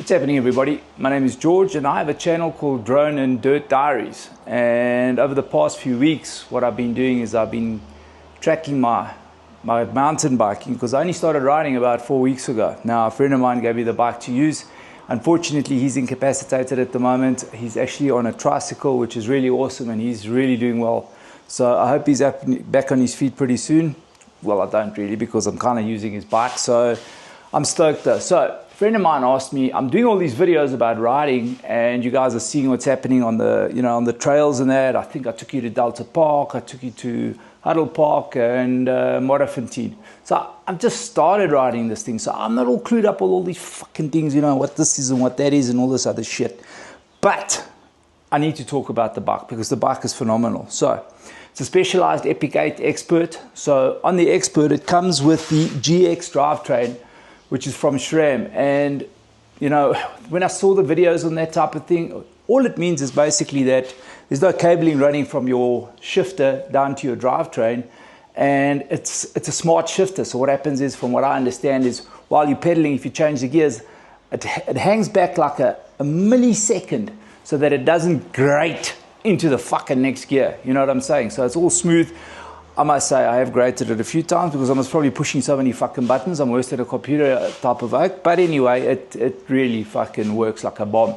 What's happening, everybody? My name is George and I have a channel called Drone and Dirt Diaries, and over the past few weeks what I've been doing is I've been tracking my mountain biking, because I only started riding about 4 weeks ago. Now, a friend of mine gave me the bike to use. Unfortunately, he's incapacitated at the moment. He's actually on a tricycle, which is really awesome, and he's really doing well. So I hope he's back on his feet pretty soon. Well, I don't really, because I'm kind of using his bike, so I'm stoked though. So a friend of mine asked me, I'm doing all these videos about riding and you guys are seeing what's happening on the, on the trails and that. I think I took you to Delta Park, I took you to Huddle Park and Modderfontein. So I've just started riding this thing, so I'm not all clued up on all these fucking things, what this is and what that is and all this other shit. But I need to talk about the bike because the bike is phenomenal. So it's a specialized Epic 8 Expert. So on the Expert, it comes with the GX drivetrain, which is from SRAM. And when I saw the videos on that type of thing, all it means is basically that there's no cabling running from your shifter down to your drivetrain, and it's a smart shifter. So what happens is, from what I understand, is while you're pedaling, if you change the gears, it hangs back like a millisecond so that it doesn't grate into the fucking next gear. You know what I'm saying? So it's all smooth. I must say I have grated it a few times because I was probably pushing so many fucking buttons. I'm worse at a computer type of oak. But anyway, it really fucking works like a bomb.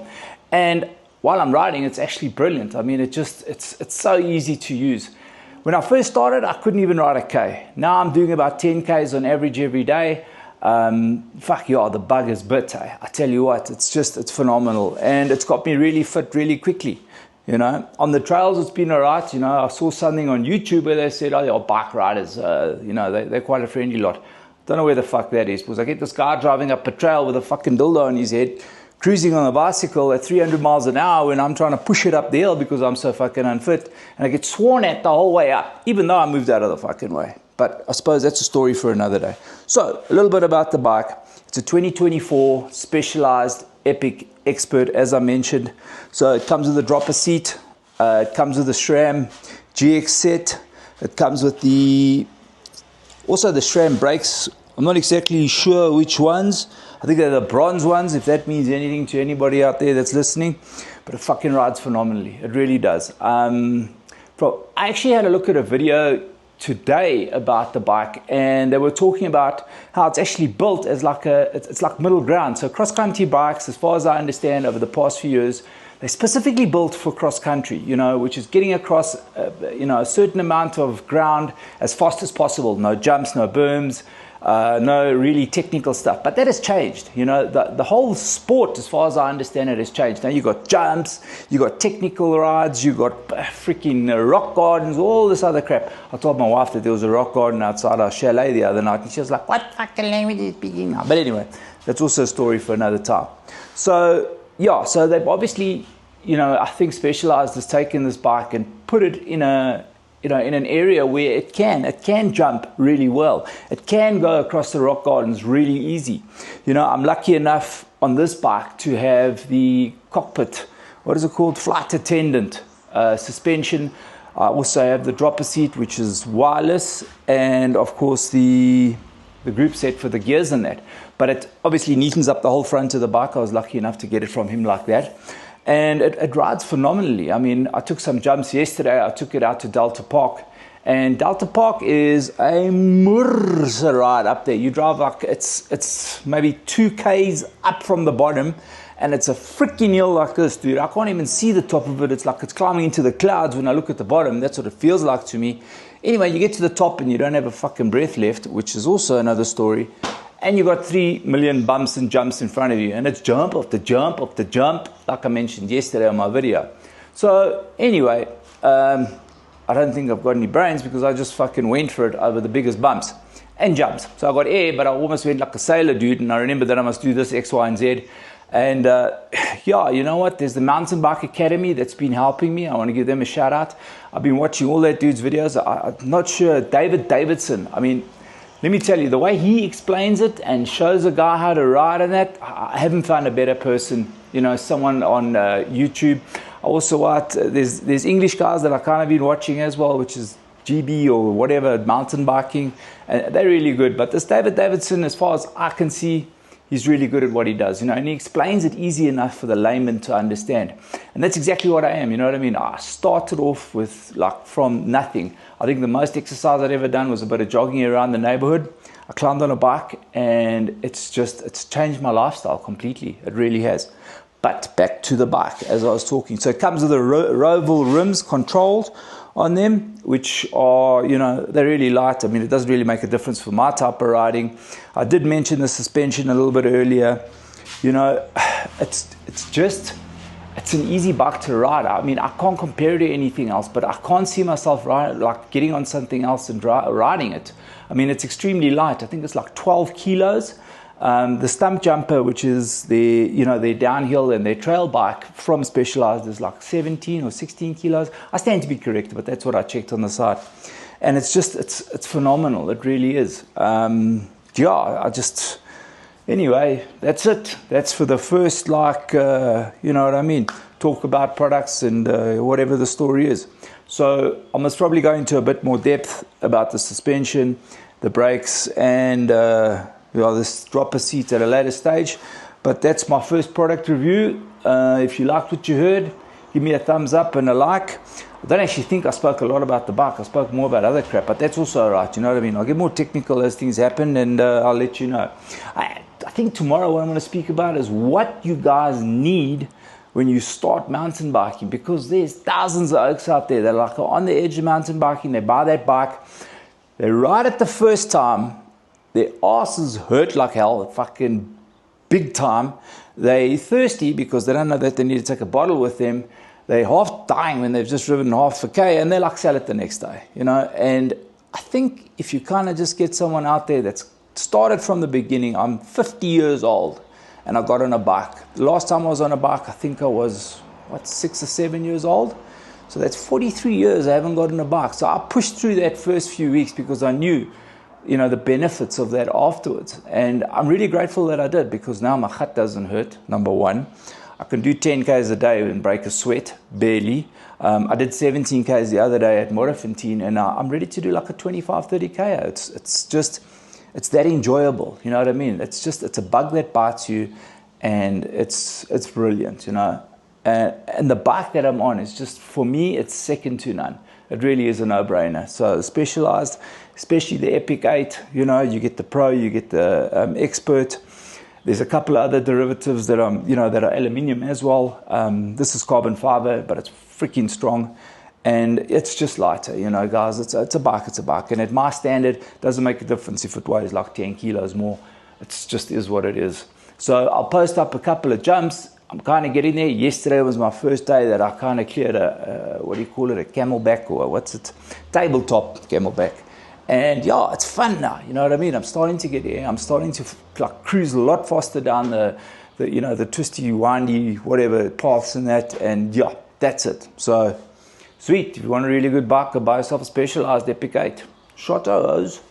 And while I'm riding, it's actually brilliant. I mean, it's so easy to use. When I first started, I couldn't even ride a K. Now I'm doing about 10 Ks on average every day. Fuck yeah, the bugger's bit. I tell you what, it's phenomenal. And it's got me really fit really quickly. On the trails, it's been all right. I saw something on YouTube where they said, oh, they're bike riders. They're quite a friendly lot. Don't know where the fuck that is, because I get this guy driving up a trail with a fucking dildo on his head, cruising on a bicycle at 300 miles an hour when I'm trying to push it up the hill because I'm so fucking unfit. And I get sworn at the whole way up, even though I moved out of the fucking way. But I suppose that's a story for another day. So, a little bit about the bike. It's a 2024 Specialized Epic Expert, as I mentioned. So it comes with a dropper seat. It comes with a SRAM GX set. It comes with also the SRAM brakes. I'm not exactly sure which ones. I think they're the bronze ones, if that means anything to anybody out there that's listening. But it fucking rides phenomenally. It really does. I actually had a look at a video today about the bike, and they were talking about how it's actually built as it's like middle ground. So cross-country bikes, as far as I understand, over the past few years, they're specifically built for cross-country, which is getting across a certain amount of ground as fast as possible. No jumps, no berms, no really technical stuff. But that has changed. The whole sport, as far as I understand it, has changed. Now you got jumps, you got technical rides, you got freaking rock gardens, all this other crap. I told my wife that there was a rock garden outside our chalet the other night, and she was like, what fucking language is speaking now? But anyway, that's also a story for another time. So yeah, so they've obviously, I think Specialized has taken this bike and put it in in an area where it can jump really well. It can go across the rock gardens really easy. I'm lucky enough on this bike to have the cockpit, what is it called? Flight attendant suspension. I also have the dropper seat, which is wireless, and of course the group set for the gears and that. But it obviously neatens up the whole front of the bike. I was lucky enough to get it from him like that. And it rides phenomenally. I mean, I took some jumps yesterday. I took it out to Delta Park. And Delta Park is a murza ride up there. You drive like, it's maybe 2 Ks up from the bottom. And it's a freaking hill like this, dude. I can't even see the top of it. It's like it's climbing into the clouds when I look at the bottom. That's what it feels like to me. Anyway, you get to the top and you don't have a fucking breath left, which is also another story. And you got 3 million bumps and jumps in front of you, and it's jump after jump after jump, like I mentioned yesterday on my video. So anyway, I don't think I've got any brains because I just fucking went for it over the biggest bumps and jumps. So I got air, but I almost went like a sailor, dude, and I remember that I must do this X, Y, and Z. And yeah, you know what? There's the Mountain Bike Academy that's been helping me. I want to give them a shout out. I've been watching all that dude's videos. I'm not sure. David Davidson. I mean, let me tell you, the way he explains it and shows a guy how to ride and that, I haven't found a better person, someone on YouTube. Also, there's English guys that I kind of been watching as well, which is GB or whatever, mountain biking, and they're really good. But this David Davidson, as far as I can see, he's really good at what he does, you know, and he explains it easy enough for the layman to understand. And that's exactly what I am, you know what I mean? I started off with like from nothing. I think the most exercise I'd ever done was a bit of jogging around the neighborhood. I climbed on a bike, and it's changed my lifestyle completely. It really has. But back to the bike, as I was talking. So it comes with the Roval rims controlled on them, which are, you know, they're really light. I mean, it doesn't really make a difference for my type of riding. I did mention the suspension a little bit earlier. You know, it's an easy bike to ride. I mean, I can't compare it to anything else, but I can't see myself getting on something else and riding it. I mean, it's extremely light. I think it's like 12 kilos. The Stump Jumper, which is their downhill and their trail bike from Specialized, is like 17 or 16 kilos. I stand to be corrected, but that's what I checked on the site. And it's phenomenal. It really is. Anyway, that's it. That's for the first, you know what I mean, talk about products and whatever the story is. So I must probably go into a bit more depth about the suspension, the brakes, and this dropper seat at a later stage. But that's my first product review. If you liked what you heard, give me a thumbs up and a like. I don't actually think I spoke a lot about the bike. I spoke more about other crap, but that's also all right. You know what I mean? I'll get more technical as things happen, and I'll let you know. I think tomorrow what I'm going to speak about is what you guys need when you start mountain biking, because there's thousands of oaks out there that are on the edge of mountain biking. They buy that bike, they ride it the first time, their asses hurt like hell, fucking big time. They're thirsty because they don't know that they need to take a bottle with them. They're half dying when they've just driven half a K, and they like sell it the next day, you know. And I think if you kind of just get someone out there that's started from the beginning. I'm 50 years old and I got on a bike. The last time I was on a bike, I think I was, 6 or 7 years old? So that's 43 years I haven't gotten a bike. So I pushed through that first few weeks because I knew, you know, the benefits of that afterwards. And I'm really grateful that I did, because now my gut doesn't hurt, number one. I can do 10 Ks a day and break a sweat, barely. I did 17 Ks the other day at Morafontein, and I'm ready to do like a 25, 30 K. It's that enjoyable, you know what I mean? It's a bug that bites you, and it's brilliant, you know. And the bike that I'm on is just, for me, it's second to none. It really is a no-brainer. So Specialized, especially the Epic 8, you know, you get the Pro, you get the Expert. There's a couple of other derivatives that that are aluminium as well. This is carbon fiber, but it's freaking strong. And it's just lighter, you know, guys. It's a bike. And at my standard, it doesn't make a difference if it weighs like 10 kilos more. It just is what it is. So I'll post up a couple of jumps. I'm kind of getting there. Yesterday was my first day that I kind of cleared a camelback, or what's it? Tabletop camelback. And yeah, it's fun now, you know what I mean? I'm starting to get there. I'm starting to cruise a lot faster down the twisty, windy, whatever paths and that. And yeah, that's it. So sweet. If you want a really good bike, buy yourself a Specialized Epic 8. Shot O's.